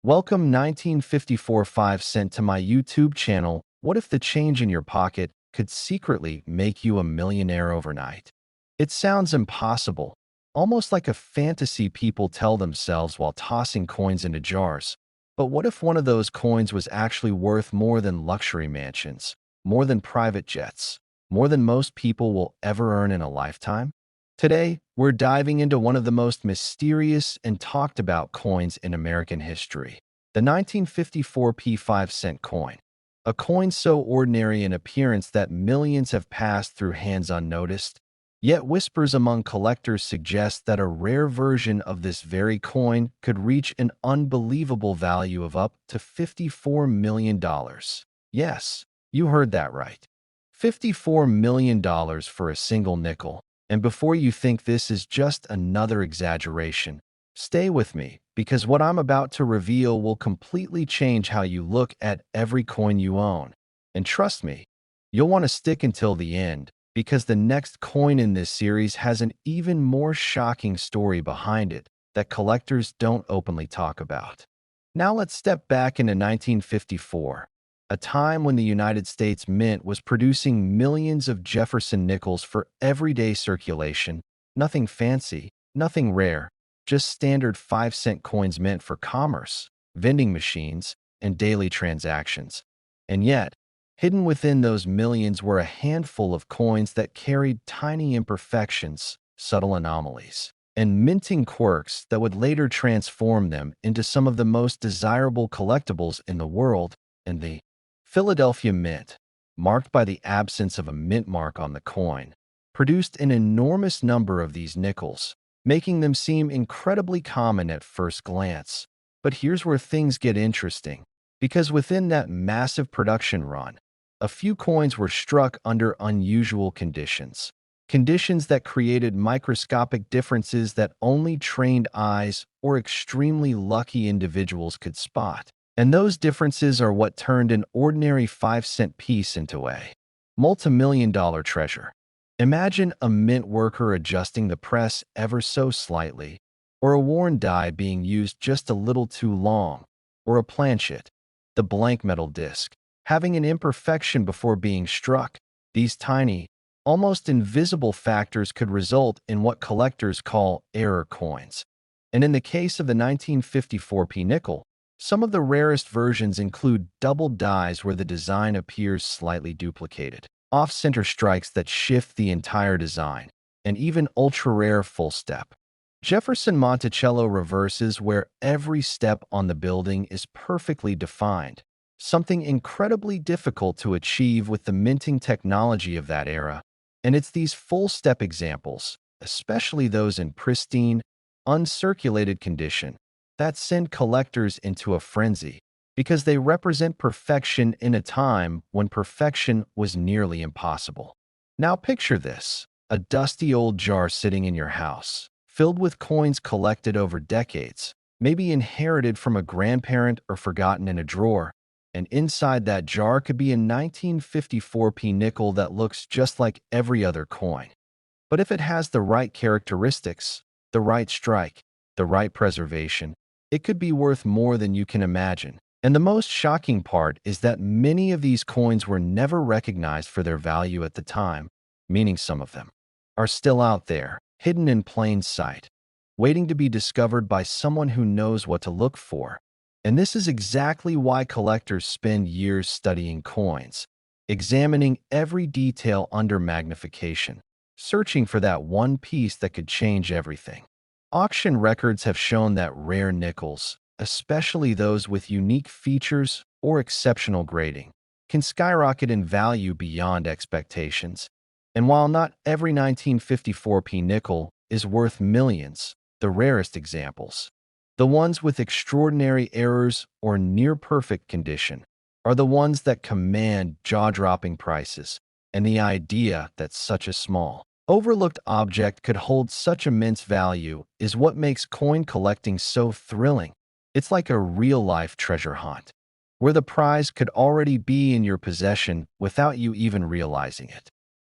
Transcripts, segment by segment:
Welcome 1954 5 cent to my YouTube channel. What if the change in your pocket could secretly make you a millionaire overnight? It sounds impossible, almost like a fantasy people tell themselves while tossing coins into jars. But what if one of those coins was actually worth more than luxury mansions, more than private jets, more than most people will ever earn in a lifetime? Today, we're diving into one of the most mysterious and talked about coins in American history, the 1954 P5 cent coin. A coin so ordinary in appearance that millions have passed through hands unnoticed, yet whispers among collectors suggest that a rare version of this very coin could reach an unbelievable value of up to $54 million. Yes, you heard that right. $54 million for a single nickel. And before you think this is just another exaggeration, stay with me, because what I'm about to reveal will completely change how you look at every coin you own. And trust me, you'll want to stick until the end, because the next coin in this series has an even more shocking story behind it that collectors don't openly talk about. Now let's step back into 1954. A time when the United States Mint was producing millions of Jefferson nickels for everyday circulation. Nothing fancy, nothing rare, just standard 5 cent coins meant for commerce, vending machines, and daily transactions. And yet, hidden within those millions were a handful of coins that carried tiny imperfections, subtle anomalies, and minting quirks that would later transform them into some of the most desirable collectibles in the world. And the Philadelphia Mint, marked by the absence of a mint mark on the coin, produced an enormous number of these nickels, making them seem incredibly common at first glance. But here's where things get interesting, because within that massive production run, a few coins were struck under unusual conditions. Conditions that created microscopic differences that only trained eyes or extremely lucky individuals could spot. And those differences are what turned an ordinary 5 cent piece into a multi-million-dollar treasure. Imagine a mint worker adjusting the press ever so slightly, or a worn die being used just a little too long, or a planchet, the blank metal disc, having an imperfection before being struck. These tiny, almost invisible factors could result in what collectors call error coins. And in the case of the 1954 P nickel, some of the rarest versions include double dies where the design appears slightly duplicated, off-center strikes that shift the entire design, and even ultra-rare full step Jefferson Monticello reverses where every step on the building is perfectly defined, something incredibly difficult to achieve with the minting technology of that era. And it's these full-step examples, especially those in pristine, uncirculated condition, that send collectors into a frenzy, because they represent perfection in a time when perfection was nearly impossible. Now picture this, a dusty old jar sitting in your house, filled with coins collected over decades, maybe inherited from a grandparent or forgotten in a drawer, and inside that jar could be a 1954 P nickel that looks just like every other coin. But if it has the right characteristics, the right strike, the right preservation, it could be worth more than you can imagine. And the most shocking part is that many of these coins were never recognized for their value at the time, meaning some of them are still out there, hidden in plain sight, waiting to be discovered by someone who knows what to look for. And this is exactly why collectors spend years studying coins, examining every detail under magnification, searching for that one piece that could change everything. Auction records have shown that rare nickels, especially those with unique features or exceptional grading, can skyrocket in value beyond expectations. And while not every 1954 P nickel is worth millions, the rarest examples, the ones with extraordinary errors or near-perfect condition, are the ones that command jaw-dropping prices. And the idea that such a small, overlooked object could hold such immense value is what makes coin collecting so thrilling. It's like a real-life treasure hunt, where the prize could already be in your possession without you even realizing it.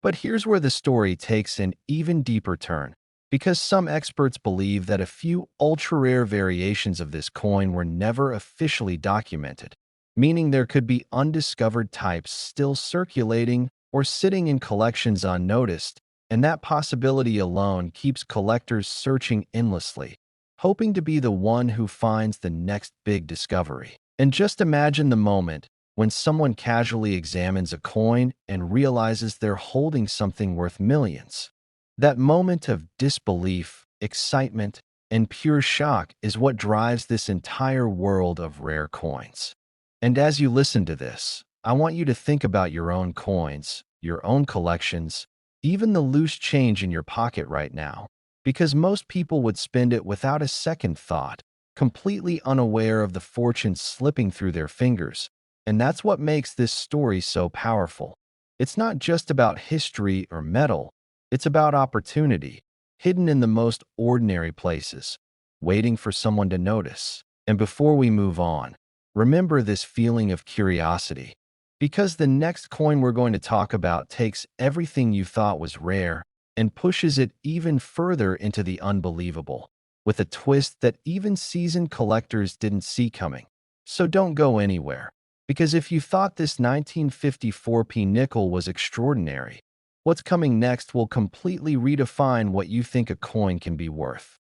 But here's where the story takes an even deeper turn. because some experts believe that a few ultra-rare variations of this coin were never officially documented, meaning there could be undiscovered types still circulating or sitting in collections unnoticed, and that possibility alone keeps collectors searching endlessly, hoping to be the one who finds the next big discovery. And just imagine the moment when someone casually examines a coin and realizes they're holding something worth millions. That moment of disbelief, excitement, and pure shock is what drives this entire world of rare coins. And as you listen to this, I want you to think about your own coins, your own collections, even the loose change in your pocket right now, because most people would spend it without a second thought, completely unaware of the fortune slipping through their fingers. And that's what makes this story so powerful. It's not just about history or metal, it's about opportunity, hidden in the most ordinary places, waiting for someone to notice. And before we move on, remember this feeling of curiosity, because the next coin we're going to talk about takes everything you thought was rare and pushes it even further into the unbelievable, with a twist that even seasoned collectors didn't see coming. So don't go anywhere, because if you thought this 1954p nickel was extraordinary, what's coming next will completely redefine what you think a coin can be worth.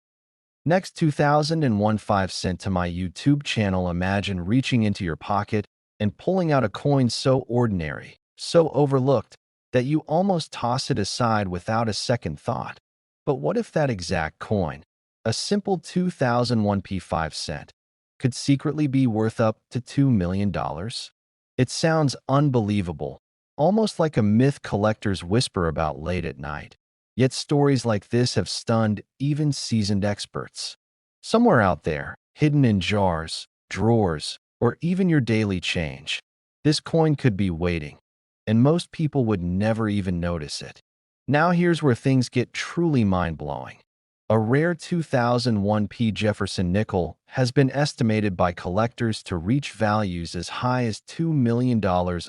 Next, 2001 5 cent to my YouTube channel. Imagine reaching into your pocket and pulling out a coin so ordinary, so overlooked, that you almost toss it aside without a second thought. But what if that exact coin, a simple 2001p 5 cent, could secretly be worth up to $2 million? It sounds unbelievable, almost like a myth collectors whisper about late at night. Yet stories like this have stunned even seasoned experts. Somewhere out there, hidden in jars, drawers, or even your daily change, this coin could be waiting, and most people would never even notice it. Now here's where things get truly mind-blowing. A rare 2001p Jefferson nickel has been estimated by collectors to reach values as high as $2 million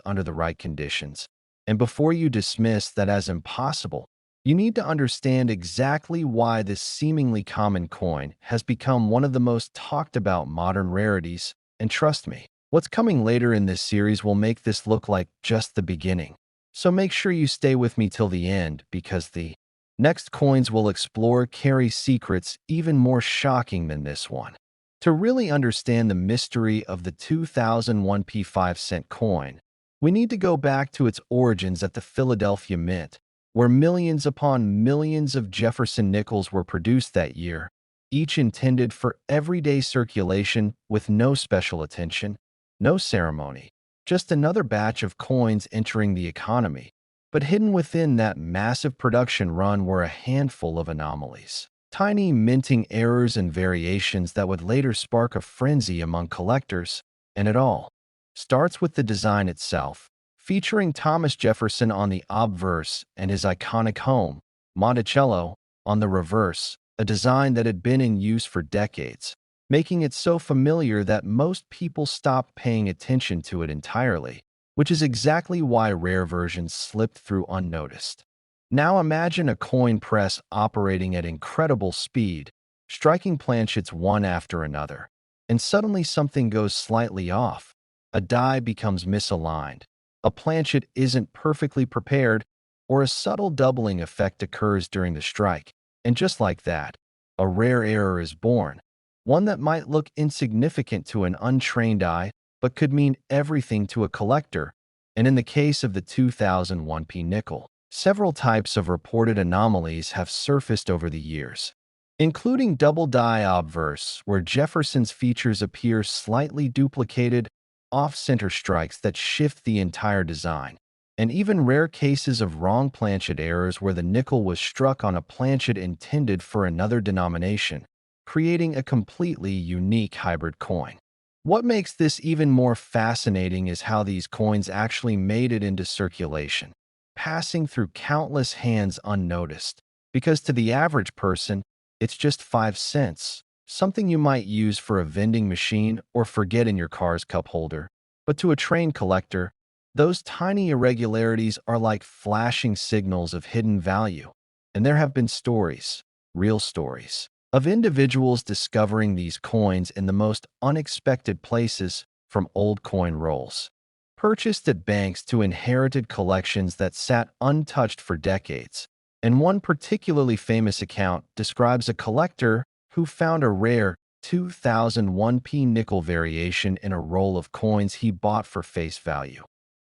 under the right conditions. And before you dismiss that as impossible, you need to understand exactly why this seemingly common coin has become one of the most talked about modern rarities. And trust me, what's coming later in this series will make this look like just the beginning. So make sure you stay with me till the end, because the next coins we'll explore carry secrets even more shocking than this one. To really understand the mystery of the 2001p 5 cent coin, we need to go back to its origins at the Philadelphia Mint, where millions upon millions of Jefferson nickels were produced that year, each intended for everyday circulation with no special attention, no ceremony, just another batch of coins entering the economy. But hidden within that massive production run were a handful of anomalies, tiny minting errors and variations that would later spark a frenzy among collectors. And it all starts with the design itself, featuring Thomas Jefferson on the obverse and his iconic home, Monticello, on the reverse, a design that had been in use for decades, making it so familiar that most people stopped paying attention to it entirely, which is exactly why rare versions slipped through unnoticed. Now imagine a coin press operating at incredible speed, striking planchets one after another, and suddenly something goes slightly off. A die becomes misaligned, a planchet isn't perfectly prepared, or a subtle doubling effect occurs during the strike. And just like that, a rare error is born, one that might look insignificant to an untrained eye, but could mean everything to a collector. And in the case of the 2001p nickel, several types of reported anomalies have surfaced over the years, including double die obverse, where Jefferson's features appear slightly duplicated, off-center strikes that shift the entire design, and even rare cases of wrong planchet errors where the nickel was struck on a planchet intended for another denomination, creating a completely unique hybrid coin. What makes this even more fascinating is how these coins actually made it into circulation, passing through countless hands unnoticed, because to the average person, it's just 5 cents, something you might use for a vending machine or forget in your car's cup holder. But to a trained collector, those tiny irregularities are like flashing signals of hidden value. And there have been stories real stories of individuals discovering these coins in the most unexpected places, from old coin rolls purchased at banks to inherited collections that sat untouched for decades. And one particularly famous account describes a collector who found a rare 2001p nickel variation in a roll of coins he bought for face value,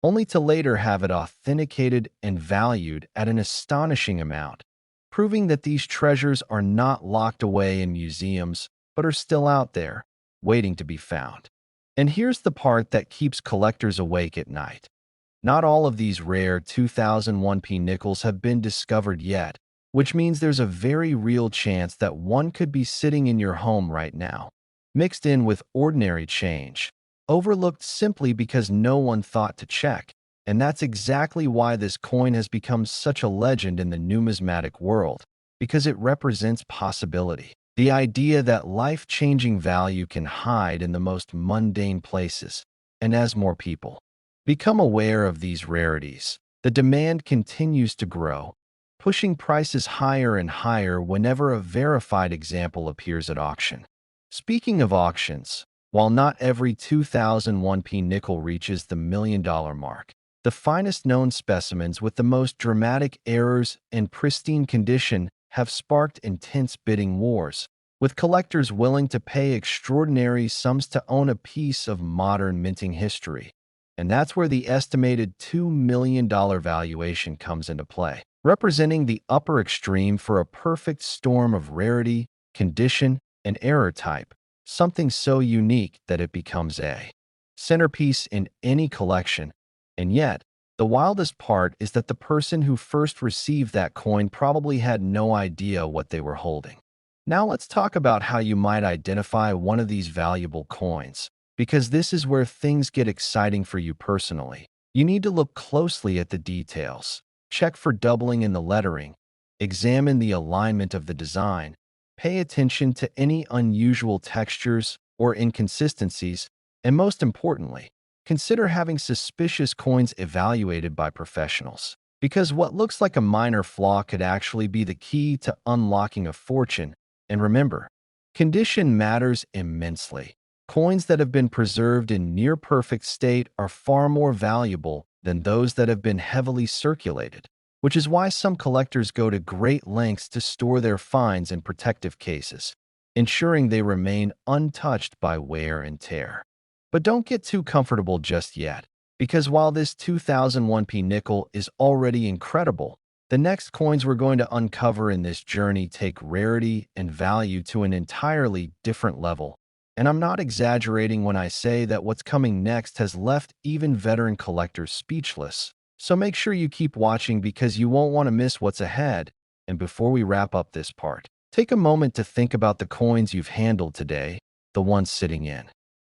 only to later have it authenticated and valued at an astonishing amount, proving that these treasures are not locked away in museums but are still out there, waiting to be found. And here's the part that keeps collectors awake at night. Not all of these rare 2001p nickels have been discovered yet, which means there's a very real chance that one could be sitting in your home right now, mixed in with ordinary change, overlooked simply because no one thought to check. And that's exactly why this coin has become such a legend in the numismatic world, because it represents possibility. The idea that life-changing value can hide in the most mundane places. And as more people become aware of these rarities, the demand continues to grow, pushing prices higher and higher whenever a verified example appears at auction. Speaking of auctions, while not every 2001p nickel reaches the $1 million mark, the finest known specimens with the most dramatic errors and pristine condition have sparked intense bidding wars, with collectors willing to pay extraordinary sums to own a piece of modern minting history. And that's where the estimated $2 million valuation comes into play, representing the upper extreme for a perfect storm of rarity, condition, and error type, something so unique that it becomes a centerpiece in any collection. And yet, the wildest part is that the person who first received that coin probably had no idea what they were holding. Now let's talk about how you might identify one of these valuable coins, because this is where things get exciting for you personally. You need to look closely at the details, check for doubling in the lettering, examine the alignment of the design, pay attention to any unusual textures or inconsistencies, and most importantly, consider having suspicious coins evaluated by professionals, because what looks like a minor flaw could actually be the key to unlocking a fortune. And remember, condition matters immensely. Coins that have been preserved in near-perfect state are far more valuable than those that have been heavily circulated, which is why some collectors go to great lengths to store their finds in protective cases, ensuring they remain untouched by wear and tear. But don't get too comfortable just yet, because while this 2001p nickel is already incredible, the next coins we're going to uncover in this journey take rarity and value to an entirely different level. And I'm not exaggerating when I say that what's coming next has left even veteran collectors speechless. So make sure you keep watching because you won't want to miss what's ahead. And before we wrap up this part, take a moment to think about the coins you've handled today, the ones sitting in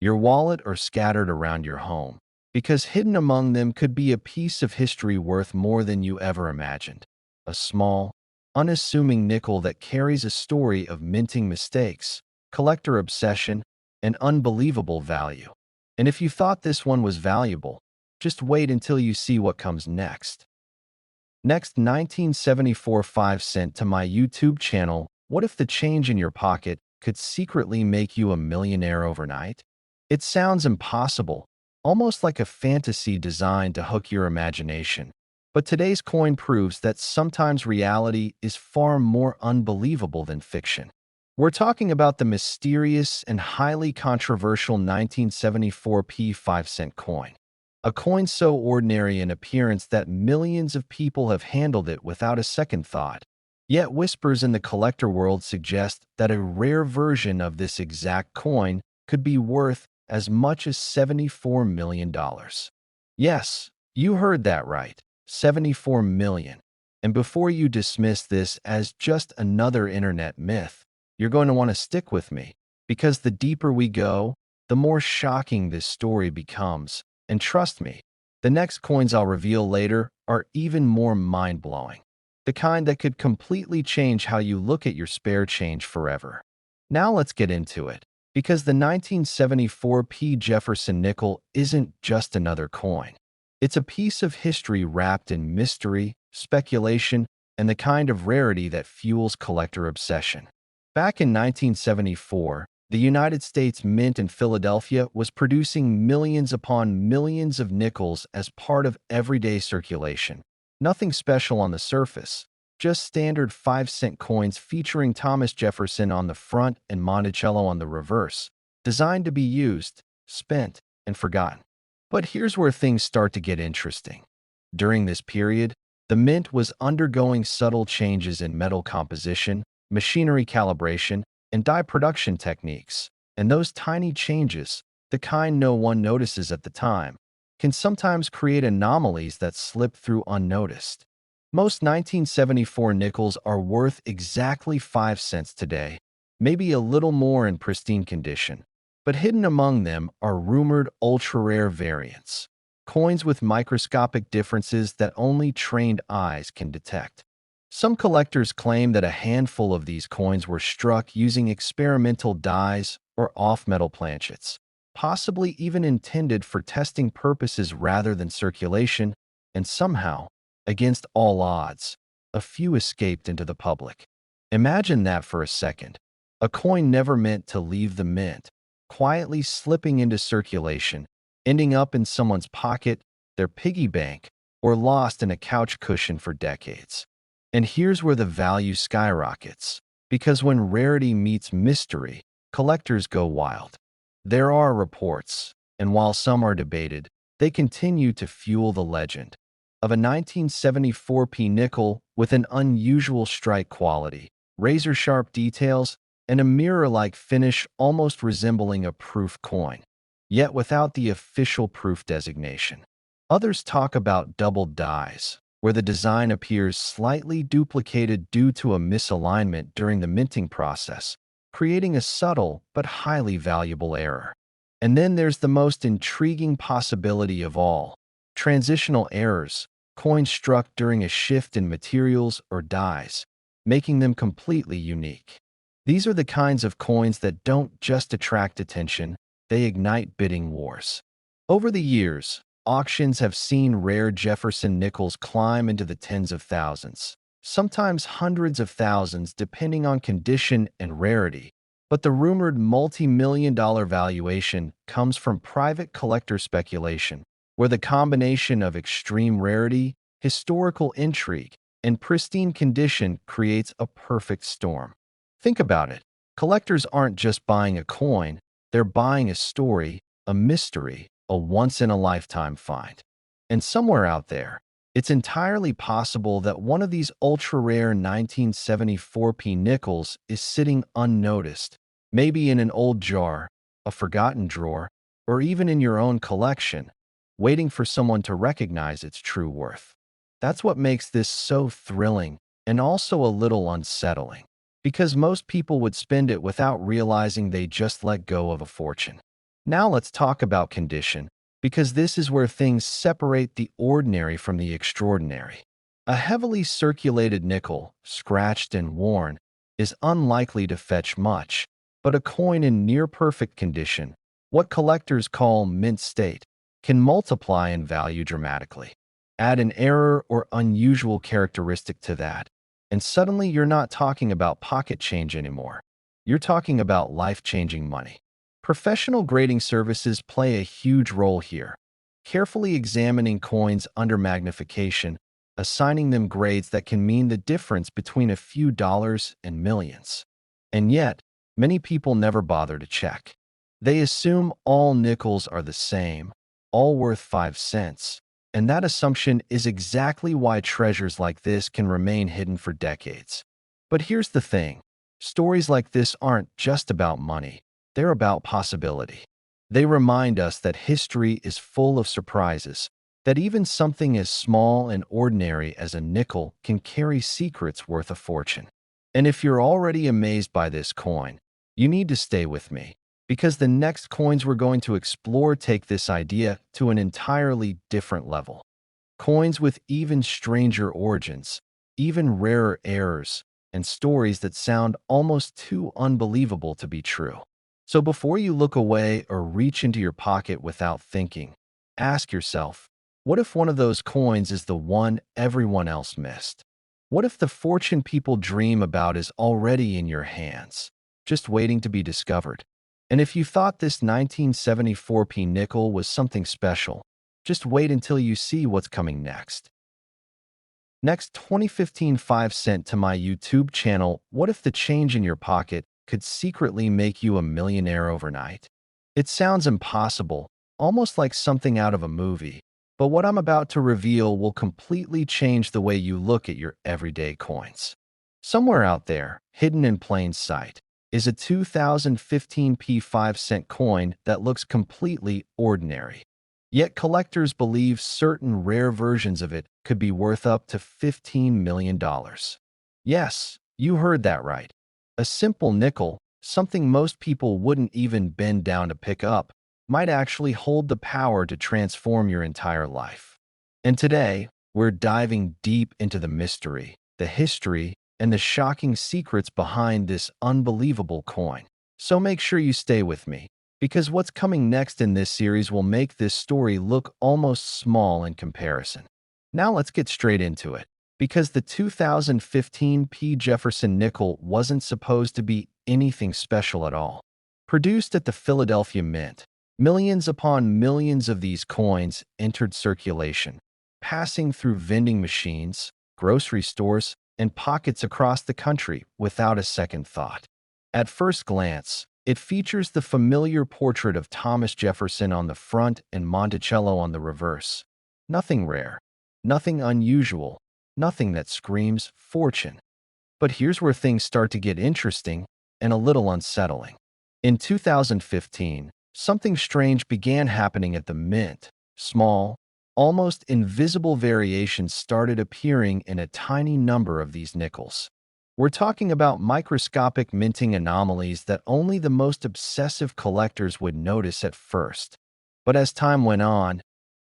your wallet or scattered around your home, because hidden among them could be a piece of history worth more than you ever imagined. A small, unassuming nickel that carries a story of minting mistakes, collector obsession, and unbelievable value. And if you thought this one was valuable, just wait until you see what comes next. Next, 1974 5 cent to my YouTube channel. What if the change in your pocket could secretly make you a millionaire overnight? It sounds impossible, almost like a fantasy designed to hook your imagination. But today's coin proves that sometimes reality is far more unbelievable than fiction. We're talking about the mysterious and highly controversial 1974p 5 cent coin. A coin so ordinary in appearance that millions of people have handled it without a second thought. Yet whispers in the collector world suggest that a rare version of this exact coin could be worth as much as $74 million. Yes, you heard that right, $74 million. And before you dismiss this as just another internet myth, you're going to want to stick with me, because the deeper we go, the more shocking this story becomes. And trust me, the next coins I'll reveal later are even more mind-blowing. The kind that could completely change how you look at your spare change forever. Now let's get into it, because the 1974p Jefferson nickel isn't just another coin. It's a piece of history wrapped in mystery, speculation, and the kind of rarity that fuels collector obsession. Back in 1974, the United States Mint in Philadelphia was producing millions upon millions of nickels as part of everyday circulation. Nothing special on the surface, just standard 5-cent coins featuring Thomas Jefferson on the front and Monticello on the reverse, designed to be used, spent, and forgotten. But here's where things start to get interesting. During this period, the mint was undergoing subtle changes in metal composition, machinery calibration, and dye production techniques, and those tiny changes, the kind no one notices at the time, can sometimes create anomalies that slip through unnoticed. Most 1974 nickels are worth exactly 5 cents today, maybe a little more in pristine condition, but hidden among them are rumored ultra-rare variants, coins with microscopic differences that only trained eyes can detect. Some collectors claim that a handful of these coins were struck using experimental dyes or off-metal planchets, possibly even intended for testing purposes rather than circulation, and somehow, against all odds, a few escaped into the public. Imagine that for a second. A coin never meant to leave the mint, quietly slipping into circulation, ending up in someone's pocket, their piggy bank, or lost in a couch cushion for decades. And here's where the value skyrockets, because when rarity meets mystery, collectors go wild. There are reports, and while some are debated, they continue to fuel the legend of a 1974 nickel with an unusual strike quality, razor-sharp details, and a mirror-like finish almost resembling a proof coin, yet without the official proof designation. Others talk about doubled dies, where the design appears slightly duplicated due to a misalignment during the minting process, creating a subtle but highly valuable error. And then there's the most intriguing possibility of all: transitional errors, coins struck during a shift in materials or dyes, making them completely unique. These are the kinds of coins that don't just attract attention, they ignite bidding wars. Over the years, auctions have seen rare Jefferson nickels climb into the tens of thousands, sometimes hundreds of thousands depending on condition and rarity. But the rumored multi-million-dollar valuation comes from private collector speculation, where the combination of extreme rarity, historical intrigue, and pristine condition creates a perfect storm. Think about it. Collectors aren't just buying a coin, they're buying a story, a mystery, a once-in-a-lifetime find. And somewhere out there, it's entirely possible that one of these ultra-rare 1974 nickels is sitting unnoticed, maybe in an old jar, a forgotten drawer, or even in your own collection, waiting for someone to recognize its true worth. That's what makes this so thrilling and also a little unsettling, because most people would spend it without realizing they just let go of a fortune. Now let's talk about condition, because this is where things separate the ordinary from the extraordinary. A heavily circulated nickel, scratched and worn, is unlikely to fetch much, but a coin in near-perfect condition, what collectors call mint state, can multiply in value dramatically. Add an error or unusual characteristic to that, and suddenly you're not talking about pocket change anymore. You're talking about life-changing money. Professional grading services play a huge role here, carefully examining coins under magnification, assigning them grades that can mean the difference between a few dollars and millions. And yet, many people never bother to check. They assume all nickels are the same, all worth 5 cents, and that assumption is exactly why treasures like this can remain hidden for decades. But here's the thing. Stories like this aren't just about money. They're about possibility. They remind us that history is full of surprises, that even something as small and ordinary as a nickel can carry secrets worth a fortune. And if you're already amazed by this coin, you need to stay with me, because the next coins we're going to explore take this idea to an entirely different level. Coins with even stranger origins, even rarer errors, and stories that sound almost too unbelievable to be true. So before you look away or reach into your pocket without thinking, ask yourself, what if one of those coins is the one everyone else missed? What if the fortune people dream about is already in your hands, just waiting to be discovered? And if you thought this 1974p nickel was something special, just wait until you see what's coming next. Next, 2015 5 cent to my YouTube channel. What if the change in your pocket could secretly make you a millionaire overnight? It sounds impossible, almost like something out of a movie, but what I'm about to reveal will completely change the way you look at your everyday coins. Somewhere out there, hidden in plain sight, is a 2015p 5 cent coin that looks completely ordinary. Yet collectors believe certain rare versions of it could be worth up to $15 million. Yes, you heard that right. A simple nickel, something most people wouldn't even bend down to pick up, might actually hold the power to transform your entire life. And today, we're diving deep into the mystery, the history, and the shocking secrets behind this unbelievable coin. So make sure you stay with me, because what's coming next in this series will make this story look almost small in comparison. Now let's get straight into it, because the 2015 P. Jefferson nickel wasn't supposed to be anything special at all. Produced at the Philadelphia Mint, millions upon millions of these coins entered circulation, passing through vending machines, grocery stores, and pockets across the country without a second thought. At first glance, it features the familiar portrait of Thomas Jefferson on the front and Monticello on the reverse. Nothing rare, nothing unusual, nothing that screams fortune. But here's where things start to get interesting and a little unsettling. In 2015, something strange began happening at the Mint. Small, almost invisible variations started appearing in a tiny number of these nickels. We're talking about microscopic minting anomalies that only the most obsessive collectors would notice at first. But as time went on,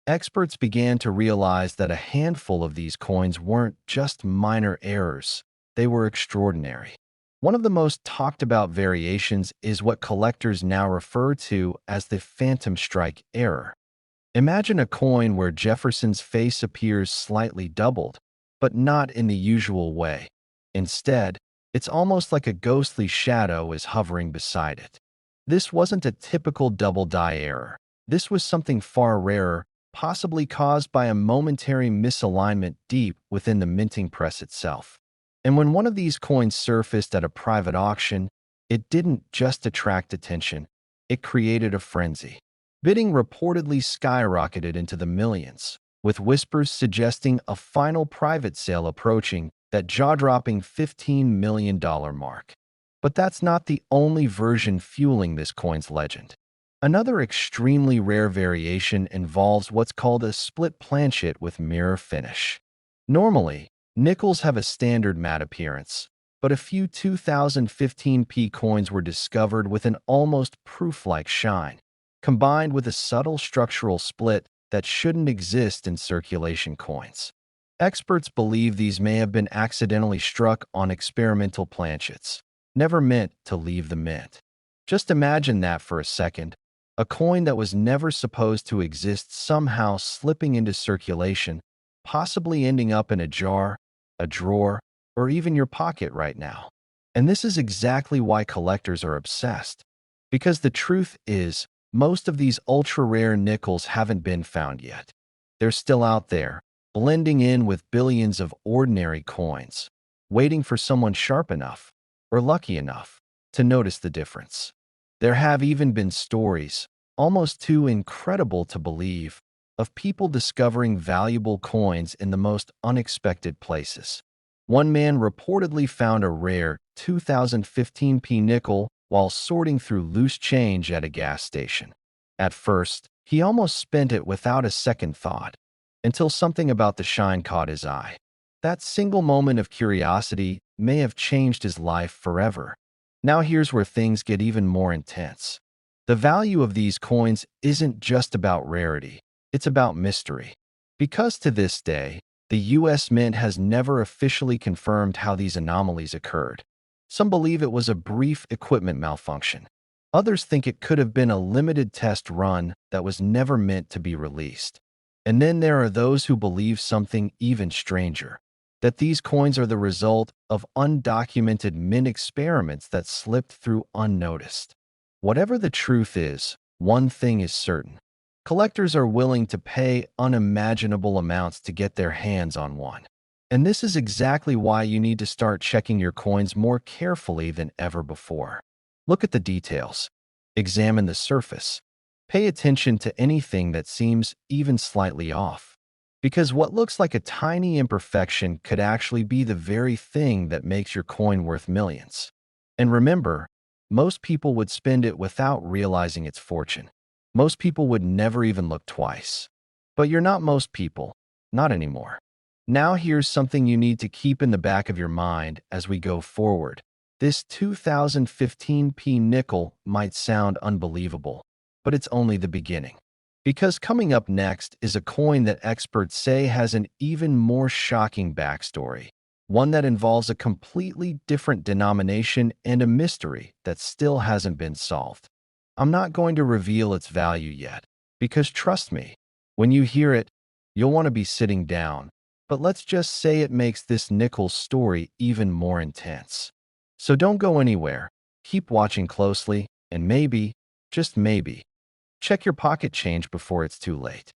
experts began to realize that a handful of these coins weren't just minor errors, they were extraordinary. One of the most talked about variations is what collectors now refer to as the phantom strike error. Imagine a coin where Jefferson's face appears slightly doubled, but not in the usual way. Instead, it's almost like a ghostly shadow is hovering beside it. This wasn't a typical double die error. This was something far rarer, possibly caused by a momentary misalignment deep within the minting press itself. And when one of these coins surfaced at a private auction, it didn't just attract attention, it created a frenzy. Bidding reportedly skyrocketed into the millions, with whispers suggesting a final private sale approaching that jaw-dropping $15 million mark. But that's not the only version fueling this coin's legend. Another extremely rare variation involves what's called a split planchet with mirror finish. Normally, nickels have a standard matte appearance, but a few 2015p coins were discovered with an almost proof-like shine, combined with a subtle structural split that shouldn't exist in circulation coins. Experts believe these may have been accidentally struck on experimental planchets, never meant to leave the mint. Just imagine that for a second, a coin that was never supposed to exist somehow slipping into circulation, possibly ending up in a jar, a drawer, or even your pocket right now. And this is exactly why collectors are obsessed. Because the truth is, most of these ultra-rare nickels haven't been found yet. They're still out there, blending in with billions of ordinary coins, waiting for someone sharp enough, or lucky enough, to notice the difference. There have even been stories, almost too incredible to believe, of people discovering valuable coins in the most unexpected places. One man reportedly found a rare 2015p nickel while sorting through loose change at a gas station. At first, he almost spent it without a second thought, until something about the shine caught his eye. That single moment of curiosity may have changed his life forever. Now here's where things get even more intense. The value of these coins isn't just about rarity, it's about mystery. Because to this day, the U.S. Mint has never officially confirmed how these anomalies occurred. Some believe it was a brief equipment malfunction. Others think it could have been a limited test run that was never meant to be released. And then there are those who believe something even stranger, that these coins are the result of undocumented mint experiments that slipped through unnoticed. Whatever the truth is, one thing is certain. Collectors are willing to pay unimaginable amounts to get their hands on one. And this is exactly why you need to start checking your coins more carefully than ever before. Look at the details. Examine the surface. Pay attention to anything that seems even slightly off. Because what looks like a tiny imperfection could actually be the very thing that makes your coin worth millions. And remember, most people would spend it without realizing its fortune. Most people would never even look twice. But you're not most people. Not anymore. Now here's something you need to keep in the back of your mind as we go forward. This 2015 p nickel might sound unbelievable, but it's only the beginning. Because coming up next is a coin that experts say has an even more shocking backstory, one that involves a completely different denomination and a mystery that still hasn't been solved. I'm not going to reveal its value yet, because trust me, when you hear it, you'll want to be sitting down, but let's just say it makes this nickel story even more intense. So don't go anywhere, keep watching closely, and maybe, just maybe, check your pocket change before it's too late.